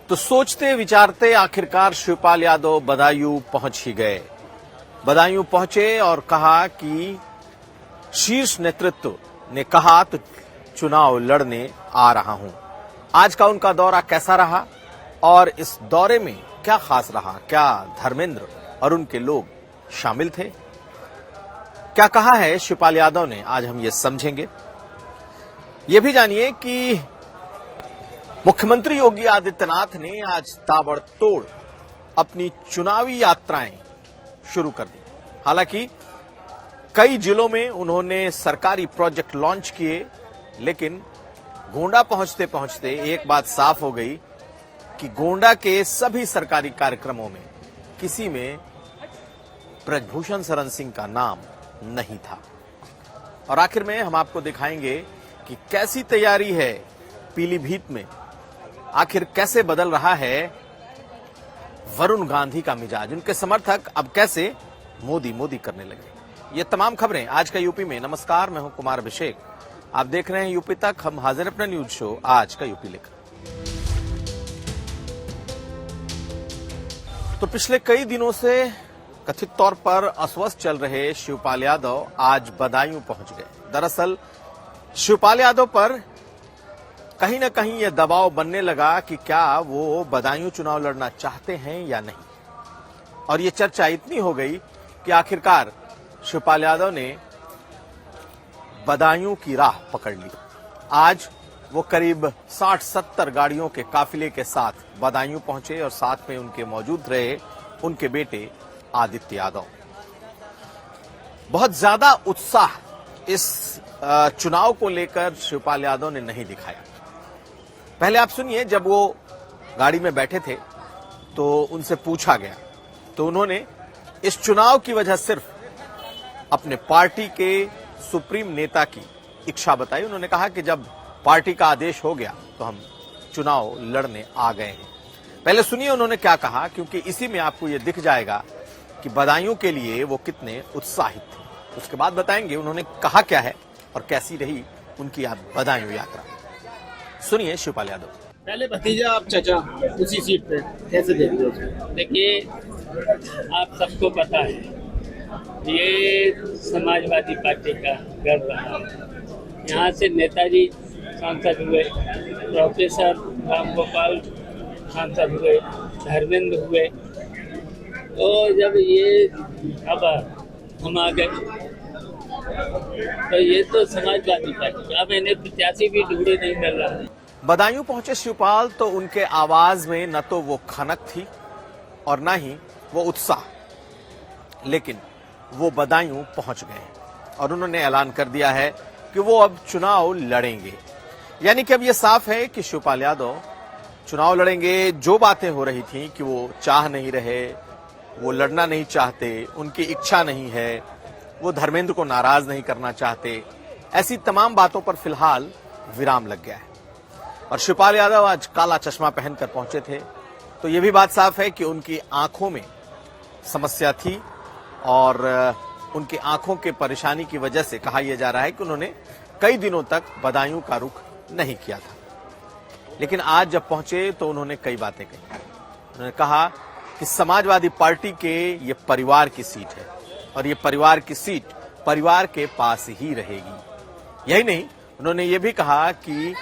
तो सोचते विचारते आखिरकार शिवपाल यादव बदायूं पहुंच ही गए। बदायूं पहुंचे और कहा कि शीर्ष नेतृत्व ने कहा तो चुनाव लड़ने आ रहा हूं। आज का उनका दौरा कैसा रहा और इस दौरे में क्या खास रहा? क्या धर्मेंद्र और उनके लोग शामिल थे? क्या कहा है शिवपाल यादव ने, आज हम ये समझेंगे। ये भी जानिए कि मुख्यमंत्री योगी आदित्यनाथ ने आज ताबड़तोड़ अपनी चुनावी यात्राएं शुरू कर दी। हालांकि कई जिलों में उन्होंने सरकारी प्रोजेक्ट लॉन्च किए, लेकिन गोंडा पहुंचते पहुंचते एक बात साफ हो गई कि गोंडा के सभी सरकारी कार्यक्रमों में किसी में ब्रजभूषण शरण सिंह का नाम नहीं था। और आखिर में हम आपको दिखाएंगे कि कैसी तैयारी है पीलीभीत में, आखिर कैसे बदल रहा है वरुण गांधी का मिजाज, उनके समर्थक अब कैसे मोदी मोदी करने लगे। ये तमाम खबरें आज का यूपी में। नमस्कार, मैं हूं कुमार अभिषेक, आप देख रहे हैं यूपी तक। हम हाजिर अपना न्यूज शो आज का यूपी लेकर। तो पिछले कई दिनों से कथित तौर पर अस्वस्थ चल रहे शिवपाल यादव आज बदायूं पहुंच गए। दरअसल शिवपाल यादव पर कहीं न कहीं यह दबाव बनने लगा कि क्या वो बदायूं चुनाव लड़ना चाहते हैं या नहीं। और ये चर्चा इतनी हो गई कि आखिरकार शिवपाल यादव ने बदायूं की राह पकड़ ली। आज वो करीब 60-70 गाड़ियों के काफिले के साथ बदायूं पहुंचे और साथ में उनके मौजूद रहे उनके बेटे आदित्य यादव। बहुत ज्यादा उत्साह इस चुनाव को लेकर शिवपाल यादव ने नहीं दिखाया। पहले आप सुनिए, जब वो गाड़ी में बैठे थे तो उनसे पूछा गया तो उन्होंने इस चुनाव की वजह सिर्फ अपने पार्टी के सुप्रीम नेता की इच्छा बताई। उन्होंने कहा कि जब पार्टी का आदेश हो गया तो हम चुनाव लड़ने आ गए हैं। पहले सुनिए उन्होंने क्या कहा, क्योंकि इसी में आपको यह दिख जाएगा कि बदायूं के लिए वो कितने उत्साहित थे। उसके बाद बताएंगे उन्होंने कहा क्या है और कैसी रही उनकी बदायूं यात्रा। सुनिए शिवपाल यादव। पहले भतीजा, आप चचा उसी सीट पे कैसे देखते हो? देखिए, आप सबको पता है ये समाजवादी पार्टी का गढ़ रहा है। यहाँ से नेताजी सांसद हुए, प्रोफेसर राम गोपाल सांसद हुए, धर्मेंद्र हुए। तो जब ये अब हम आ गए तो ये तो समाजवादी पार्टी, अब इन्हें प्रत्याशी भी ढूंढे नहीं मिल रहा है। बदायूं पहुंचे शिवपाल तो उनके आवाज में न तो वो खनक थी और न ही वो उत्साह, लेकिन वो बदायूं पहुंच गए और उन्होंने ऐलान कर दिया है कि वो अब चुनाव लड़ेंगे। यानी कि अब ये साफ है कि शिवपाल यादव चुनाव लड़ेंगे। जो बातें हो रही थी कि वो चाह नहीं रहे, वो लड़ना नहीं चाहते, उनकी इच्छा नहीं है, वो धर्मेंद्र को नाराज नहीं करना चाहते, ऐसी तमाम बातों पर फिलहाल विराम लग गया है। और शिवपाल यादव आज काला चश्मा पहनकर पहुंचे थे तो ये भी बात साफ है कि उनकी आंखों में समस्या थी और उनकी आंखों के परेशानी की वजह से कहा यह जा रहा है कि उन्होंने कई दिनों तक बदायूं का रुख नहीं किया था। लेकिन आज जब पहुंचे तो उन्होंने कई बातें कही। उन्होंने कहा कि समाजवादी पार्टी के ये परिवार की सीट है और ये परिवार की सीट परिवार के पास ही रहेगी। यही नहीं, उन्होंने ये भी कहा कि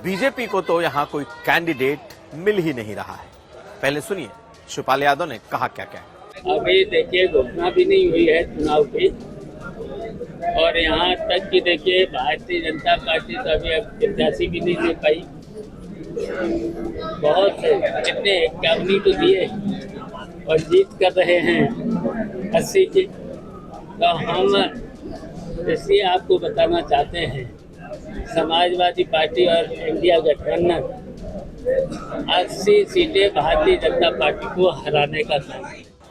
बीजेपी को तो यहां कोई कैंडिडेट मिल ही नहीं रहा है। पहले सुनिए शिवपाल यादव ने कहा क्या क्या। अभी देखिए, घोषणा भी नहीं हुई है चुनाव की और यहाँ तक कि देखिए भारतीय जनता पार्टी तो अभी अब प्रत्याशी भी नहीं ले पाई। बहुत से कितने 51 तो दिए और जीत कर रहे हैं 80 की। तो हम इसलिए आपको बताना चाहते हैं, समाजवादी पार्टी और इंडिया गठबंधन 80 सीटें भारतीय जनता पार्टी को हराने का था।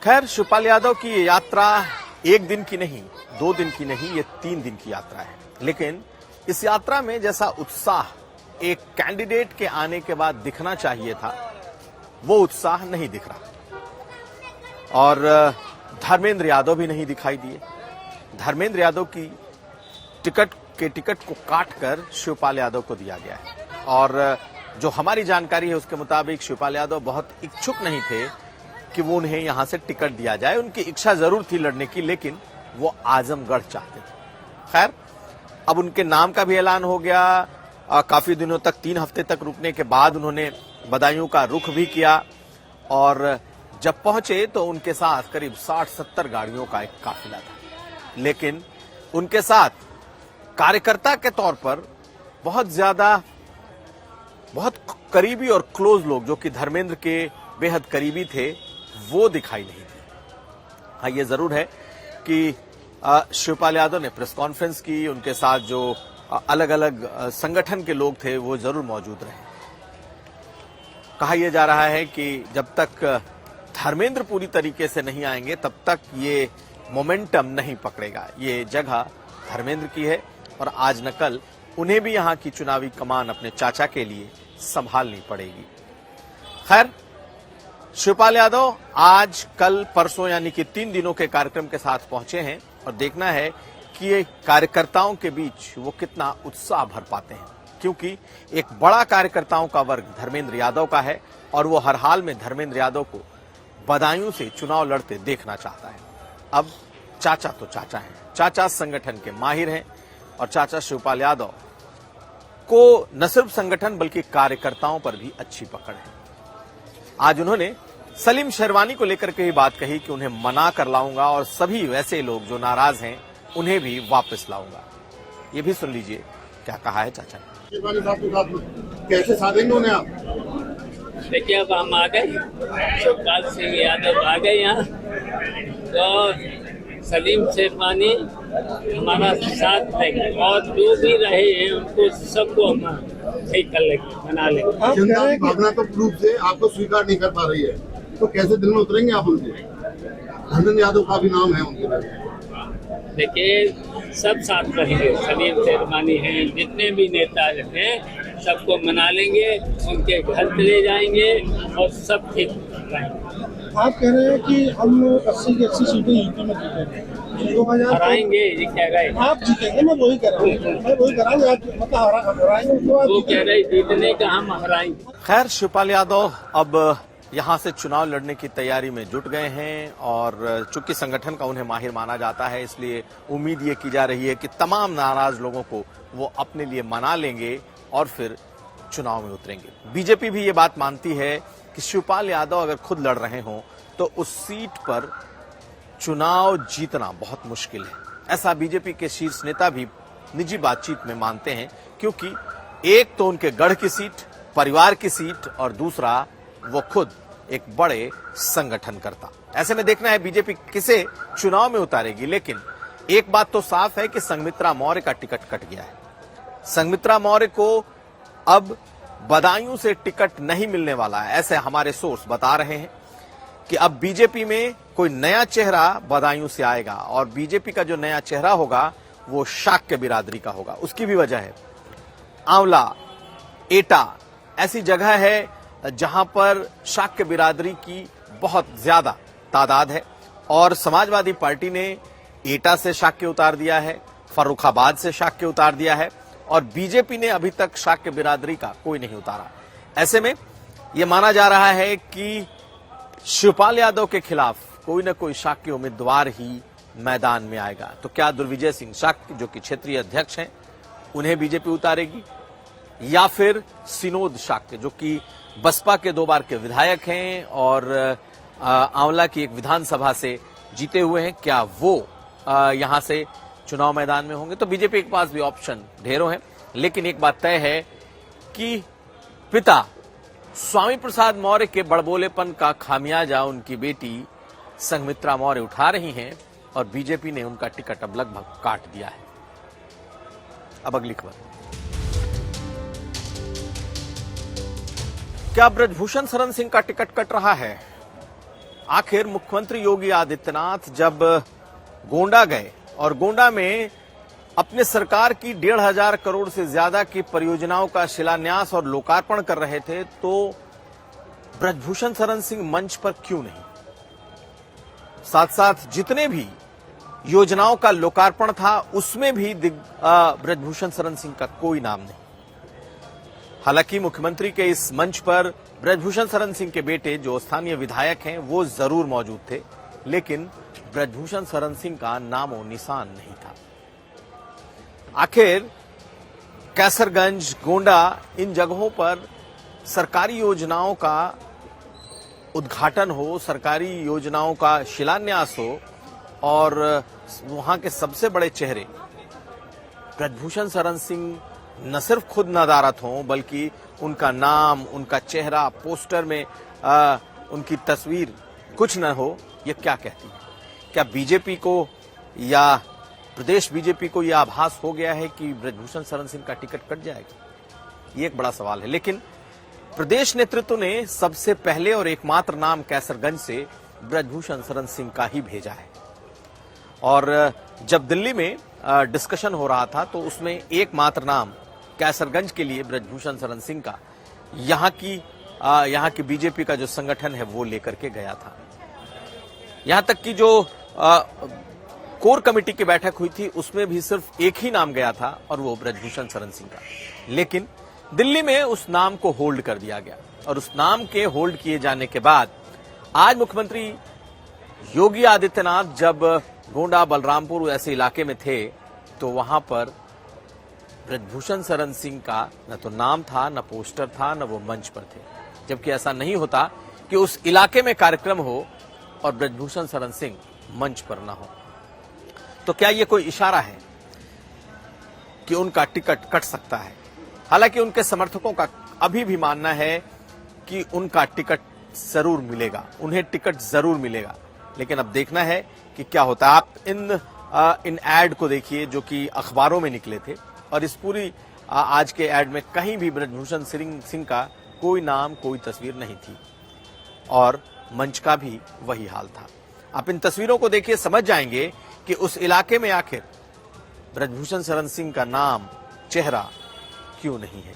खैर, शिवपाल यादव की ये यात्रा एक दिन की नहीं, 2 दिन की नहीं, ये 3 दिन की यात्रा है। लेकिन इस यात्रा में जैसा उत्साह एक कैंडिडेट के आने के बाद दिखना चाहिए था, वो उत्साह नहीं दिख रहा। और धर्मेंद्र यादव भी नहीं दिखाई दिए। धर्मेंद्र यादव की टिकट को काटकर शिवपाल यादव को दिया गया है और जो हमारी जानकारी है उसके मुताबिक शिवपाल यादव बहुत इच्छुक नहीं थे कि वो उन्हें यहां से टिकट दिया जाए। उनकी इच्छा जरूर थी लड़ने की, लेकिन वो आजमगढ़ चाहते थे। खैर, अब उनके नाम का भी ऐलान हो गया। काफी दिनों तक, 3 हफ्ते तक रुकने के बाद उन्होंने बदायूं का रुख भी किया और जब पहुंचे तो उनके साथ करीब 60-70 गाड़ियों का एक काफिला था। लेकिन उनके साथ कार्यकर्ता के तौर पर बहुत करीबी और क्लोज लोग, जो कि धर्मेंद्र के बेहद करीबी थे, वो दिखाई नहीं थे। हाँ, ये जरूर है कि शिवपाल यादव ने प्रेस कॉन्फ्रेंस की, उनके साथ जो अलग अलग संगठन के लोग थे वो जरूर मौजूद रहे। कहा यह जा रहा है कि जब तक धर्मेंद्र पूरी तरीके से नहीं आएंगे तब तक ये मोमेंटम नहीं पकड़ेगा। ये जगह धर्मेंद्र की है और आज न कल उन्हें भी यहां की चुनावी कमान अपने चाचा के लिए संभालनी पड़ेगी। खैर, शिवपाल यादव आज, कल, परसों यानी कि 3 दिनों के कार्यक्रम के साथ पहुंचे हैं और देखना है कि ये कार्यकर्ताओं के बीच वो कितना उत्साह भर पाते हैं, क्योंकि एक बड़ा कार्यकर्ताओं का वर्ग धर्मेंद्र यादव का है और वो हर हाल में धर्मेंद्र यादव को बदायूं से चुनाव लड़ते देखना चाहता है। अब चाचा तो चाचा हैं, चाचा संगठन के माहिर हैं और चाचा शिवपाल यादव को न सिर्फ संगठन बल्कि कार्यकर्ताओं पर भी अच्छी पकड़ है। आज उन्होंने सलीम शेरवानी को लेकर के ही बात कही कि उन्हें मना कर लाऊंगा और सभी वैसे लोग जो नाराज हैं उन्हें भी वापस लाऊंगा। ये भी सुन लीजिए क्या कहा है चाचा ने। कैसे साधेंगे उन्हें आप? देखिए, अब हम आ गए, शिवपाल सिंह यादव आ गए यहाँ, तो सलीम शेरवानी हमारा साथ देंगे और जो भी रहे हैं उनको सबको हम ठीक कर लेंगे, बना लेंगे। जनता की भावना तो प्रूफ से आपको स्वीकार नहीं कर पा रही है, तो कैसे दिल में उतरेंगे आप उनसे? धर्मेंद्र यादव का भी नाम है उनके। देखिए, सब साथ रहेंगे, सलीम शेरवानी हैं, जितने भी नेता हैं सबको मना लेंगे, उनके घर चले जाएंगे और सब ठीक रहेंगे। आप कह रहे हैं कि हम 80 की 80 सीटें यूपी में जीतेंगे, 2000 हराएंगे, ये कह रहे हैं। आप जीतेंगे, मैं वही कह रहा हूँ, आप मतलब हराएंगे उसको। वो कह रहे जीतने का, हम हराएंगे। खैर, शिवपाल यादव अब यहां से चुनाव लड़ने की तैयारी में जुट गए हैं और चूंकि संगठन का उन्हें माहिर माना जाता है, इसलिए उम्मीद ये की जा रही है कि तमाम नाराज लोगों को वो अपने लिए मना लेंगे और फिर चुनाव में उतरेंगे। बीजेपी भी ये बात मानती है कि शिवपाल यादव अगर खुद लड़ रहे हों तो उस सीट पर चुनाव जीतना बहुत मुश्किल है। ऐसा बीजेपी के शीर्ष नेता भी निजी बातचीत में मानते हैं, क्योंकि एक तो उनके गढ़ की सीट, परिवार की सीट, और दूसरा वो खुद एक बड़े संगठन करता। ऐसे में देखना है बीजेपी किसे चुनाव में उतारेगी। लेकिन एक बात तो साफ है कि संघमित्रा मौर्य का टिकट कट गया है। संघमित्रा मौर्य को अब बदायूं से टिकट नहीं मिलने वाला है, ऐसे हमारे सोर्स बता रहे हैं कि अब बीजेपी में कोई नया चेहरा बदायूं से आएगा और बीजेपी का जो नया चेहरा होगा वो शाक्य बिरादरी का होगा। उसकी भी वजह है, आंवला, एटा ऐसी जगह है जहां पर शाक्य बिरादरी की बहुत ज्यादा तादाद है और समाजवादी पार्टी ने एटा से शाक्य उतार दिया है, फर्रुखाबाद से शाक्य उतार दिया है और बीजेपी ने अभी तक शाक्य बिरादरी का कोई नहीं उतारा। ऐसे में यह माना जा रहा है कि शिवपाल यादव के खिलाफ कोई न कोई शाक्य उम्मीदवार ही मैदान में आएगा। तो क्या दुर्विजय सिंह शाक्य, जो कि क्षेत्रीय अध्यक्ष हैं, उन्हें बीजेपी उतारेगी, या फिर सिनोद शाक्य, जो कि बसपा के 2 बार के विधायक हैं और आंवला की एक विधानसभा से जीते हुए हैं, क्या वो यहां से चुनाव मैदान में होंगे? तो बीजेपी के पास भी ऑप्शन ढेरों हैं, लेकिन एक बात तय है कि पिता स्वामी प्रसाद मौर्य के बड़बोलेपन का खामियाजा उनकी बेटी संघमित्रा मौर्य उठा रही हैं और बीजेपी ने उनका टिकट अब लगभग काट दिया है। अब अगली खबर, क्या ब्रजभूषण शरण सिंह का टिकट कट रहा है? आखिर मुख्यमंत्री योगी आदित्यनाथ जब गोंडा गए और गोंडा में अपने सरकार की 1,500 करोड़ से ज्यादा की परियोजनाओं का शिलान्यास और लोकार्पण कर रहे थे, तो ब्रजभूषण शरण सिंह मंच पर क्यों नहीं? साथ साथ जितने भी योजनाओं का लोकार्पण था उसमें भी ब्रजभूषण शरण सिंह का कोई नाम नहीं। हालांकि मुख्यमंत्री के इस मंच पर ब्रजभूषण शरण सिंह के बेटे जो स्थानीय विधायक हैं वो जरूर मौजूद थे, लेकिन ब्रजभूषण शरण सिंह का नामो निशान नहीं था। आखिर कैसरगंज, गोंडा, इन जगहों पर सरकारी योजनाओं का उद्घाटन हो, सरकारी योजनाओं का शिलान्यास हो और वहां के सबसे बड़े चेहरे ब्रजभूषण शरण सिंह न सिर्फ खुद नदारत हों, बल्कि उनका नाम, उनका चेहरा पोस्टर में उनकी तस्वीर कुछ न हो, ये क्या कहती है? क्या बीजेपी को या प्रदेश बीजेपी को यह आभास हो गया है कि ब्रजभूषण शरण सिंह का टिकट कट जाएगा? ये एक बड़ा सवाल है। लेकिन प्रदेश नेतृत्व ने सबसे पहले और एकमात्र नाम कैसरगंज से ब्रजभूषण शरण सिंह का ही भेजा है। और जब दिल्ली में डिस्कशन हो रहा था तो उसमें एकमात्र नाम कैसरगंज के लिए ब्रजभूषण शरण सिंह का यहाँ की बीजेपी का जो संगठन है वो लेकर के गया था। यहां तक कि जो कोर कमेटी की बैठक हुई थी उसमें भी सिर्फ एक ही नाम गया था और वो ब्रजभूषण शरण सिंह का। लेकिन दिल्ली में उस नाम को होल्ड कर दिया गया और उस नाम के होल्ड किए जाने के बाद आज मुख्यमंत्री योगी आदित्यनाथ जब गोंडा, बलरामपुर ऐसे इलाके में थे तो वहां पर ब्रजभूषण शरण सिंह का न तो नाम था, न पोस्टर था, न वो मंच पर थे। जबकि ऐसा नहीं होता कि उस इलाके में कार्यक्रम हो और ब्रजभूषण शरण सिंह मंच पर न हो। तो क्या ये कोई इशारा है कि उनका टिकट कट सकता है? हालांकि उनके समर्थकों का अभी भी मानना है कि उनका टिकट जरूर मिलेगा, उन्हें टिकट जरूर मिलेगा। लेकिन अब देखना है कि क्या होता है। आप इन एड को देखिए जो कि अखबारों में निकले थे और इस पूरी आज के एड में कहीं भी ब्रजभूषण सिंह का कोई नाम, कोई तस्वीर नहीं थी और मंच का भी वही हाल था। आप इन तस्वीरों को देखिए, समझ जाएंगे कि उस इलाके में आखिर ब्रजभूषण शरण सिंह का नाम, चेहरा क्यों नहीं है।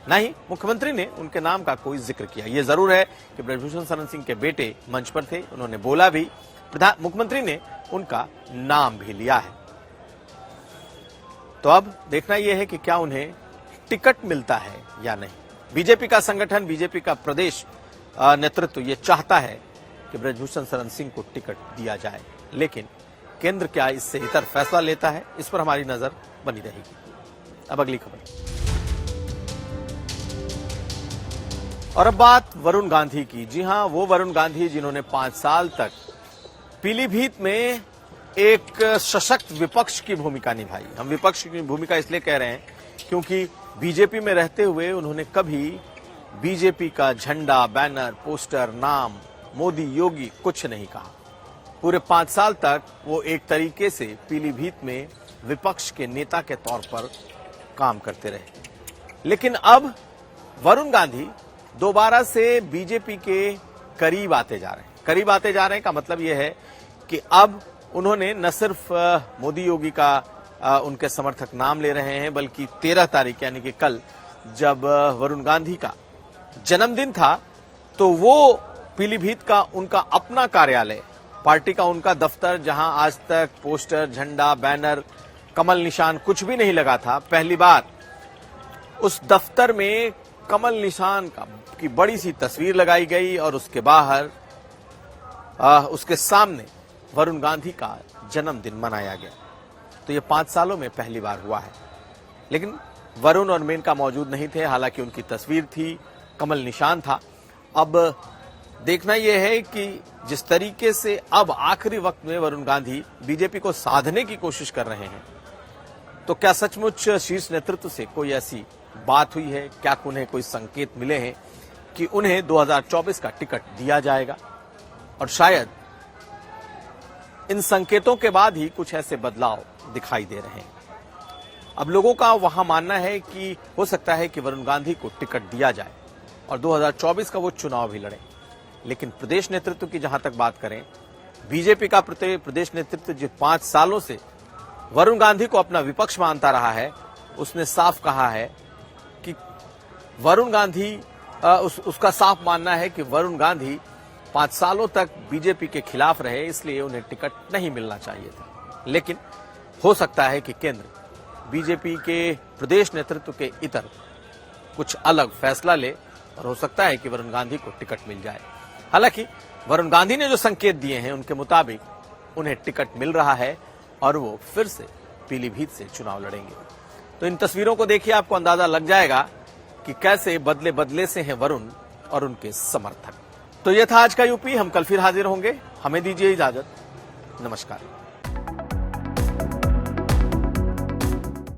न ही मुख्यमंत्री ने उनके नाम का कोई जिक्र किया। यह जरूर है कि ब्रजभूषण शरण सिंह के बेटे मंच पर थे, उन्होंने बोला भी, मुख्यमंत्री ने उनका नाम भी लिया है। तो अब देखना यह है कि क्या उन्हें टिकट मिलता है या नहीं। बीजेपी का संगठन, बीजेपी का प्रदेश नेतृत्व ये चाहता है कि ब्रजभूषण शरण सिंह को टिकट दिया जाए, लेकिन केंद्र क्या इससे इतर फैसला लेता है, इस पर हमारी नजर बनी रहेगी। अब अगली खबर। और अब बात वरुण गांधी की। जी हां, वो वरुण गांधी जिन्होंने 5 साल तक पीलीभीत में एक सशक्त विपक्ष की भूमिका निभाई। हम विपक्ष की भूमिका इसलिए कह रहे हैं क्योंकि बीजेपी में रहते हुए उन्होंने कभी बीजेपी का झंडा, बैनर, पोस्टर, नाम, मोदी, योगी कुछ नहीं कहा। पूरे 5 साल तक वो एक तरीके से पीलीभीत में विपक्ष के नेता के तौर पर काम करते रहे। लेकिन अब वरुण गांधी दोबारा से बीजेपी के करीब आते जा रहे हैं। करीब आते जा रहे हैं का मतलब यह है कि अब उन्होंने न सिर्फ मोदी, योगी का उनके समर्थक नाम ले रहे हैं, बल्कि 13 तारीख यानी कि कल जब वरुण गांधी का जन्मदिन था तो वो पीलीभीत का उनका अपना कार्यालय, पार्टी का उनका दफ्तर, जहां आज तक पोस्टर, झंडा, बैनर, कमल निशान कुछ भी नहीं लगा था, पहली बार उस दफ्तर में कमल निशान की बड़ी सी तस्वीर लगाई गई और उसके बाहर उसके सामने वरुण गांधी का जन्मदिन मनाया गया। तो ये 5 सालों में पहली बार हुआ है। लेकिन वरुण और मेनका मौजूद नहीं थे, हालांकि उनकी तस्वीर थी, कमल निशान था। अब देखना यह है कि जिस तरीके से अब आखिरी वक्त में वरुण गांधी बीजेपी को साधने की कोशिश कर रहे हैं, तो क्या सचमुच शीर्ष नेतृत्व से कोई ऐसी बात हुई है? क्या उन्हें कोई संकेत मिले हैं कि उन्हें 2024 का टिकट दिया जाएगा? और शायद इन संकेतों के बाद ही कुछ ऐसे बदलाव दिखाई दे रहे हैं। अब लोगों का वहां मानना है कि हो सकता है कि वरुण गांधी को टिकट दिया जाए और 2024 का वो चुनाव भी लड़े। लेकिन प्रदेश नेतृत्व की जहां तक बात करें, बीजेपी का प्रदेश नेतृत्व जो 5 सालों से वरुण गांधी को अपना विपक्ष मानता रहा है, उसने साफ कहा है कि वरुण गांधी उसका साफ मानना है कि वरुण गांधी 5 सालों तक बीजेपी के खिलाफ रहे, इसलिए उन्हें टिकट नहीं मिलना चाहिए था। लेकिन हो सकता है कि केंद्र बीजेपी के प्रदेश नेतृत्व के इतर कुछ अलग फैसला ले और हो सकता है कि वरुण गांधी को टिकट मिल जाए। हालांकि वरुण गांधी ने जो संकेत दिए हैं उनके मुताबिक उन्हें टिकट मिल रहा है और वो फिर से पीलीभीत से चुनाव लड़ेंगे। तो इन तस्वीरों को देखिए, आपको अंदाजा लग जाएगा कि कैसे बदले बदले से हैं वरुण और उनके समर्थक। तो यह था आज का यूपी। हम कल फिर हाजिर होंगे। हमें दीजिए इजाजत। नमस्कार।